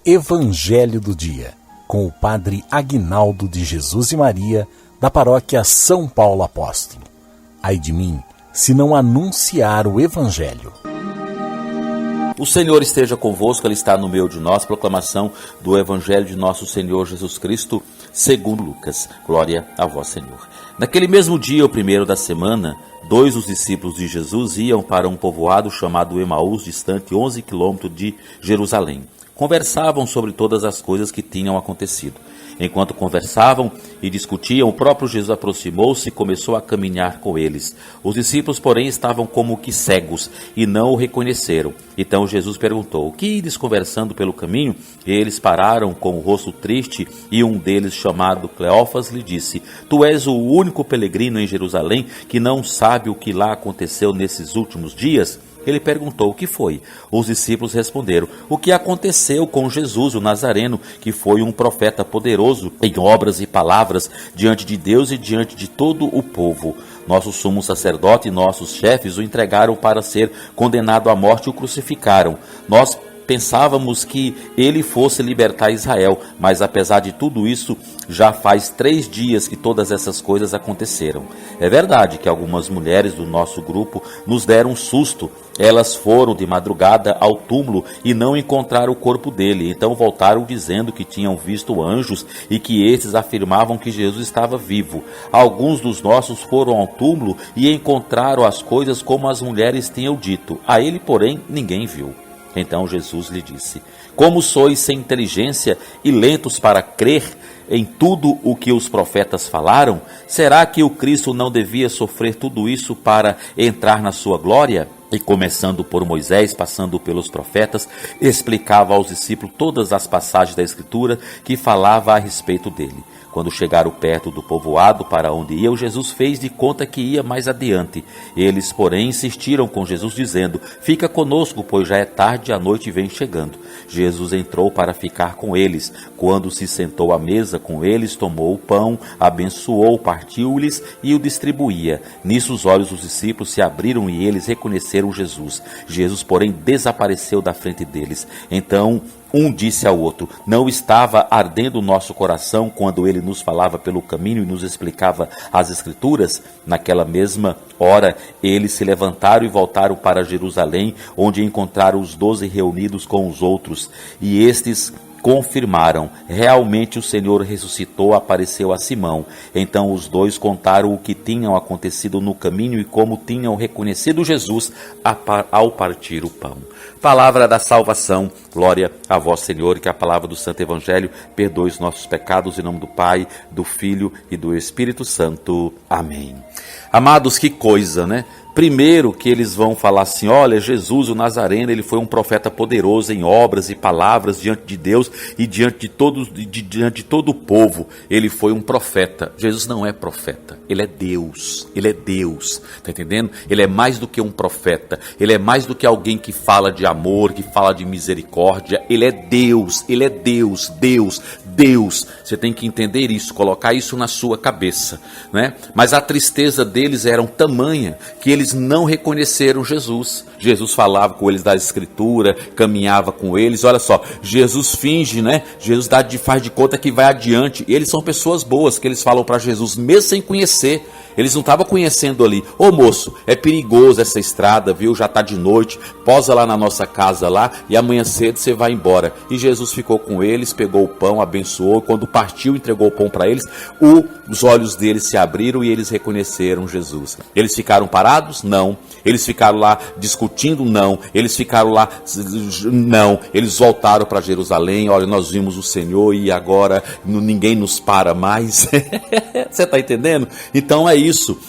Evangelho do Dia, com o Padre Aguinaldo de Jesus e Maria, da paróquia São Paulo Apóstolo. Ai de mim, se não anunciar o Evangelho. O Senhor esteja convosco, Ele está no meio de nós. Proclamação do Evangelho de nosso Senhor Jesus Cristo, segundo Lucas. Glória a vós, Senhor. Naquele mesmo dia, o primeiro da semana, dois dos discípulos de Jesus iam para um povoado chamado Emaús, distante 11 quilômetros de Jerusalém. Conversavam sobre todas as coisas que tinham acontecido. Enquanto conversavam e discutiam, o próprio Jesus aproximou-se e começou a caminhar com eles. Os discípulos, porém, estavam como que cegos e não o reconheceram. Então Jesus perguntou: "O que ides conversando pelo caminho?" E eles pararam com o rosto triste, e um deles, chamado Cleófas, lhe disse: "Tu és o único peregrino em Jerusalém que não sabe o que lá aconteceu nesses últimos dias?" Ele perguntou: "O que foi?" Os discípulos responderam: "O que aconteceu com Jesus, o Nazareno, que foi um profeta poderoso em obras e palavras diante de Deus e diante de todo o povo. Nosso sumo sacerdote e nossos chefes o entregaram para ser condenado à morte e o crucificaram. Nós pensávamos que ele fosse libertar Israel, mas apesar de tudo isso, já faz 3 dias que todas essas coisas aconteceram. É verdade que algumas mulheres do nosso grupo nos deram um susto. Elas foram de madrugada ao túmulo e não encontraram o corpo dele. Então voltaram dizendo que tinham visto anjos e que esses afirmavam que Jesus estava vivo. Alguns dos nossos foram ao túmulo e encontraram as coisas como as mulheres tinham dito. A ele, porém, ninguém viu." Então Jesus lhe disse: "Como sois sem inteligência e lentos para crer em tudo o que os profetas falaram? Será que o Cristo não devia sofrer tudo isso para entrar na sua glória?" E começando por Moisés, passando pelos profetas, explicava aos discípulos todas as passagens da Escritura que falava a respeito dele. Quando chegaram perto do povoado para onde iam, Jesus fez de conta que ia mais adiante. Eles, porém, insistiram com Jesus, dizendo: "Fica conosco, pois já é tarde e a noite vem chegando." Jesus entrou para ficar com eles. Quando se sentou à mesa com eles, tomou o pão, abençoou, partiu-lhes e o distribuía. Nisso os olhos dos discípulos se abriram e eles reconheceram Jesus. Jesus, porém, desapareceu da frente deles. Então um disse ao outro: "Não estava ardendo o nosso coração quando ele nos falava pelo caminho e nos explicava as Escrituras?" Naquela mesma hora, eles se levantaram e voltaram para Jerusalém, onde encontraram os 12 reunidos com os outros. E estes confirmaram: "Realmente o Senhor ressuscitou, apareceu a Simão." Então os dois contaram o que tinham acontecido no caminho e como tinham reconhecido Jesus ao partir o pão. Palavra da salvação. Glória a vós, Senhor, e que a palavra do Santo Evangelho perdoe os nossos pecados, em nome do Pai, do Filho e do Espírito Santo. Amém. Amados, que coisa, né? Primeiro que eles vão falar assim: olha, Jesus o Nazareno, ele foi um profeta poderoso em obras e palavras diante de Deus e diante de todo o povo. Ele foi um profeta. Jesus não é profeta, ele é Deus. Ele é Deus, tá entendendo? Ele é mais do que um profeta. Ele é mais do que alguém que fala de amor, que fala de misericórdia. Ele é Deus, ele é Deus, Deus, Deus. Você tem que entender isso, colocar isso na sua cabeça, né? Mas a tristeza deles era tamanha que eles não reconheceram Jesus. Jesus falava com eles da Escritura, caminhava com eles. Olha só, Jesus finge, né? Jesus faz de conta que vai adiante. E eles são pessoas boas, que eles falam para Jesus, mesmo sem conhecer. Eles não estavam conhecendo ali. Ô moço, é perigoso essa estrada, viu? Já está de noite, posa lá na nossa casa lá e amanhã cedo você vai embora. E Jesus ficou com eles, pegou o pão, abençoou. Quando partiu, entregou o pão para eles. Os olhos deles se abriram e eles reconheceram Jesus. Eles ficaram parados? Não. Eles ficaram lá discutindo? Não. Eles ficaram lá? Não. Eles voltaram para Jerusalém. Olha, nós vimos o Senhor e agora ninguém nos para mais. Você está entendendo? Então é isso.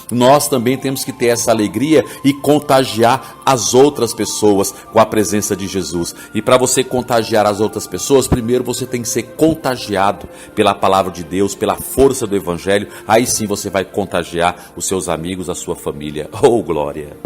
Nós também temos que ter essa alegria e contagiar as outras pessoas com a presença de Jesus. E para você contagiar as outras pessoas, primeiro você tem que ser contagiado pela palavra de Deus, pela força do Evangelho. Aí sim você vai contagiar os seus amigos, a sua família. Oh, glória!